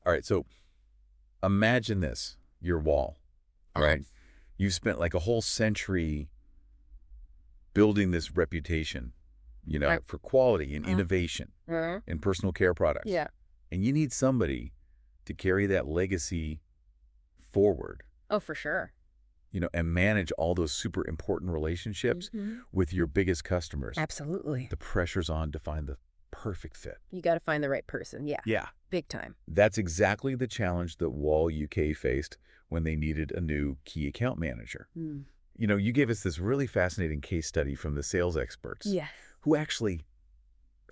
All right, so imagine this. You're Wahl, right? You've spent like a whole century building this reputation, Right. for quality and innovation Mm-hmm. in personal care products. Yeah. And you need somebody to carry that legacy forward, Oh, for sure. and manage all those super important relationships Mm-hmm. with your biggest customers. Absolutely. The pressure's on to find the perfect fit. You got to find the right person. Yeah. Yeah. Big time. That's exactly the challenge that Wahl UK faced when they needed a new key account manager. Mm. You gave us this really fascinating case study from the sales experts Yes. who actually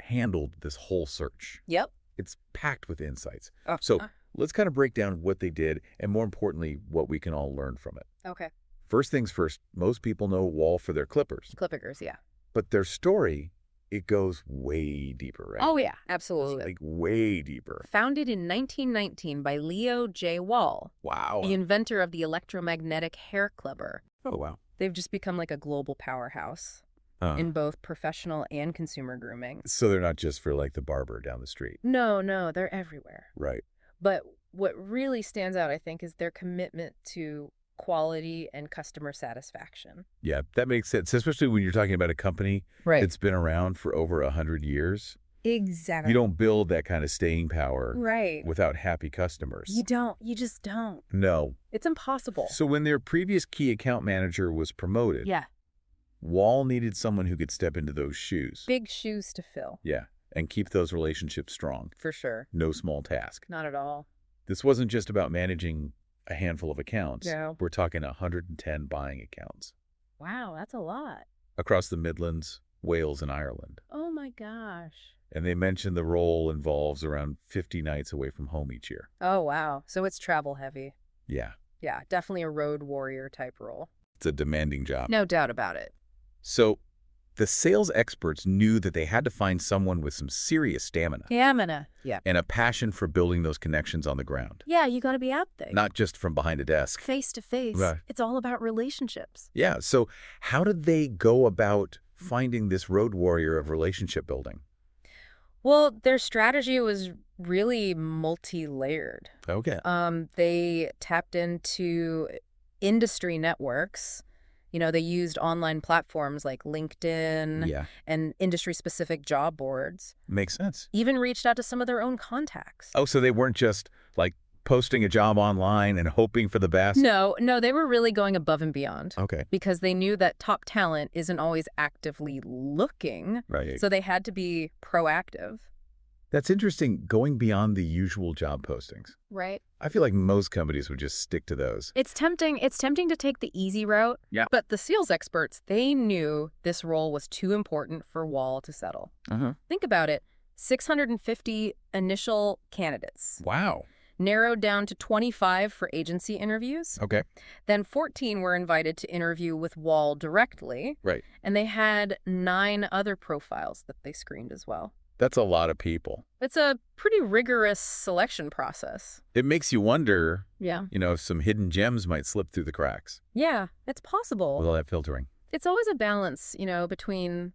handled this whole search. Yep. It's packed with insights. Oh, So let's kind of break down what they did and, more importantly, what we can all learn from it. okay. First things first, most people know Wahl for their clippers, Clippers, yeah. but their story, it goes way deeper, right? Oh, yeah. Absolutely. Like way deeper. Founded in 1919 by Leo J. Wahl, Wow. the inventor of the electromagnetic hair clipper. Oh, wow. They've just become like a global powerhouse in both professional and consumer grooming. So they're not just for like the barber down the street. No, they're everywhere. Right. But what really stands out, I think, is their commitment to quality and customer satisfaction. Yeah, that makes sense, especially when you're talking about a company that's been around for over 100 years. Exactly. You don't build that kind of staying power Right. without happy customers. You don't. You just don't. No. It's impossible. So when their previous key account manager was promoted, Yeah. Wahl needed someone who could step into those shoes. Big shoes to fill. Yeah, and keep those relationships strong. For sure. No small task. Not at all. This wasn't just about managing a handful of accounts. No. We're talking 110 buying accounts Wow, that's a lot. across the Midlands, Wales, and Ireland. Oh my gosh. And they mentioned the role involves around 50 nights away from home each year. Oh, wow. So it's travel heavy. Yeah, Yeah, definitely a road warrior type role. it's a demanding job. No doubt about it. So the sales experts knew that they had to find someone with some serious stamina Yeah. and a passion for building those connections on the ground, Yeah, you got to be out there. not just from behind a desk. Face to face. Right. It's all about relationships. Yeah, so how did they go about finding this road warrior of relationship building? Well, their strategy was really multi-layered. Okay. They tapped into industry networks. They used online platforms like LinkedIn Yeah, and industry-specific job boards. makes sense. Even reached out to some of their own contacts. Oh, so they weren't just like posting a job online and hoping for the best? No, they were really going above and beyond. Okay. Because they knew that top talent isn't always actively looking. Right. So they had to be proactive. That's interesting, going beyond the usual job postings. Right. I feel like most companies would just stick to those. It's tempting to take the easy route. Yeah. But the sales experts, they knew this role was too important for Wahl to settle. Uh-huh. Think about it. 650 initial candidates. Wow. Narrowed down to 25 for agency interviews. Okay. Then 14 were invited to interview with Wahl directly. Right. And they had 9 other profiles that they screened as well. That's a lot of people. It's a pretty rigorous selection process. It makes you wonder, Yeah. if some hidden gems might slip through the cracks Yeah, it's possible. with all that filtering. It's always a balance, between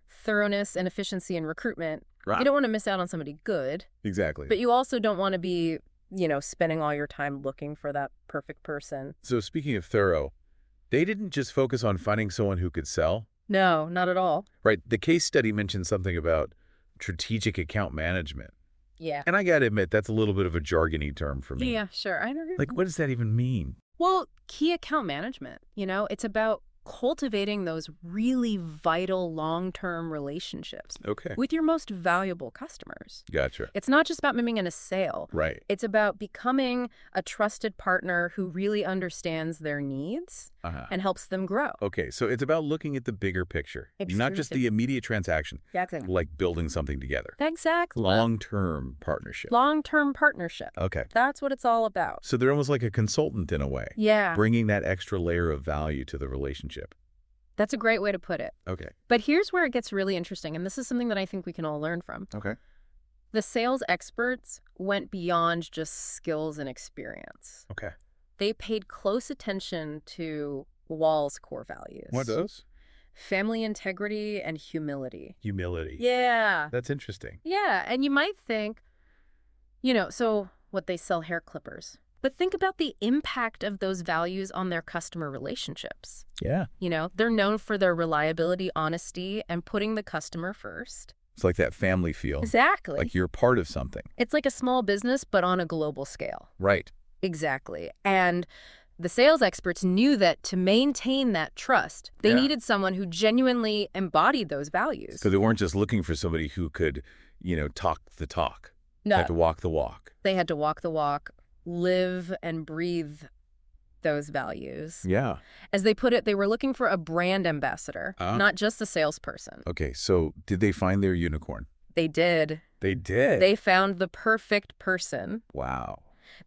thoroughness and efficiency in recruitment. Right. You don't want to miss out on somebody good, Exactly. but you also don't want to be, spending all your time looking for that perfect person. So speaking of thorough, they didn't just focus on finding someone who could sell. No, not at all. Right. The case study mentioned something about strategic account management. Yeah. And I got to admit, that's a little bit of a jargony term for me. Yeah, sure. I know. Like, what does that even mean? Well, key account management, it's about cultivating those really vital long-term relationships Okay. with your most valuable customers. Gotcha. It's not just about making a sale. Right. It's about becoming a trusted partner who really understands their needs Uh-huh. and helps them grow. Okay, so it's about looking at the bigger picture, not just the immediate transaction, Yeah, exactly. like building something together. Exactly. Long-term partnership. Long-term partnership. Okay. That's what it's all about. So they're almost like a consultant in a way, Yeah, bringing that extra layer of value to the relationship. that's a great way to put it. Okay. But here's where it gets really interesting, and this is something that I think we can all learn from. Okay. The sales experts went beyond just skills and experience. Okay. They paid close attention to Wahl's core values. What are those? Family integrity and humility. Humility. Yeah. That's interesting. Yeah, and you might think, so what they sell hair clippers. But think about the impact of those values on their customer relationships. Yeah. They're known for their reliability, honesty, and putting the customer first. It's like that family feel. Exactly. Like you're part of something. It's like a small business, but on a global scale. Right. Exactly. And the sales experts knew that to maintain that trust, they needed someone who genuinely embodied those values. So they weren't just looking for somebody who could, talk the talk. No. They had to walk the walk. They had to walk the walk, live and breathe those values. Yeah. As they put it, they were looking for a brand ambassador, not just a salesperson. Okay, so did they find their unicorn? They did. They did? They found the perfect person. Wow.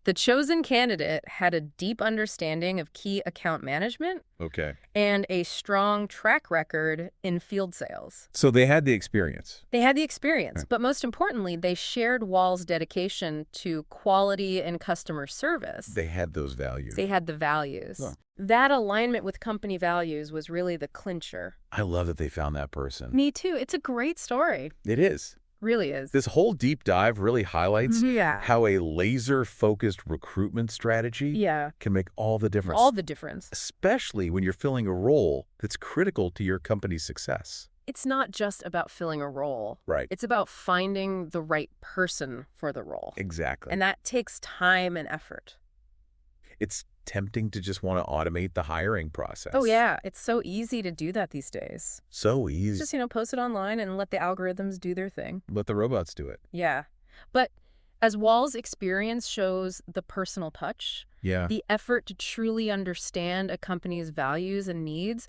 The chosen candidate had a deep understanding of key account management Okay. and a strong track record in field sales. So they had the experience. They had the experience, but most importantly, they shared Wahl's dedication to quality and customer service. They had those values. They had the values. Huh. That alignment with company values was really the clincher. I love that they found that person. Me too. It's a great story. It is. Really is. This whole deep dive really highlights Yeah. how a laser-focused recruitment strategy can make all the difference. All the difference. Especially when you're filling a role that's critical to your company's success. It's not just about filling a role. Right. It's about finding the right person for the role. Exactly. And that takes time and effort. It's tempting to just want to automate the hiring process. Oh, yeah. It's so easy to do that these days. So easy. Just, post it online and let the algorithms do their thing. Let the robots do it. Yeah. But as Wahl's experience shows the personal touch, the effort to truly understand a company's values and needs,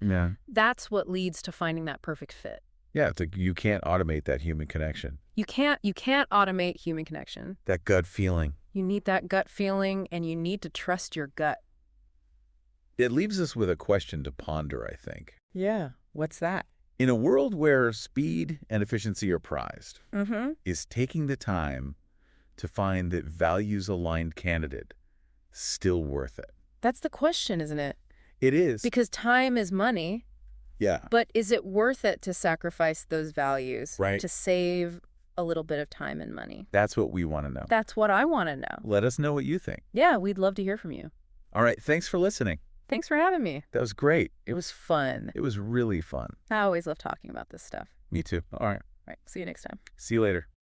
that's what leads to finding that perfect fit. Yeah, it's like you can't automate that human connection. You can't automate human connection. That gut feeling. You need that gut feeling, and you need to trust your gut. It leaves us with a question to ponder, I think. Yeah. What's that? In a world where speed and efficiency are prized, is taking the time to find that values-aligned candidate still worth it? That's the question, isn't it? It is. Because time is money. Yeah. But is it worth it to sacrifice those values Right. to save a little bit of time and money? That's what we want to know. That's what I want to know. Let us know what you think. Yeah, we'd love to hear from you. All right. Thanks for listening. Thanks for having me. That was great. It was fun. It was really fun. I always love talking about this stuff. Me too. All right. All right, see you next time. See you later.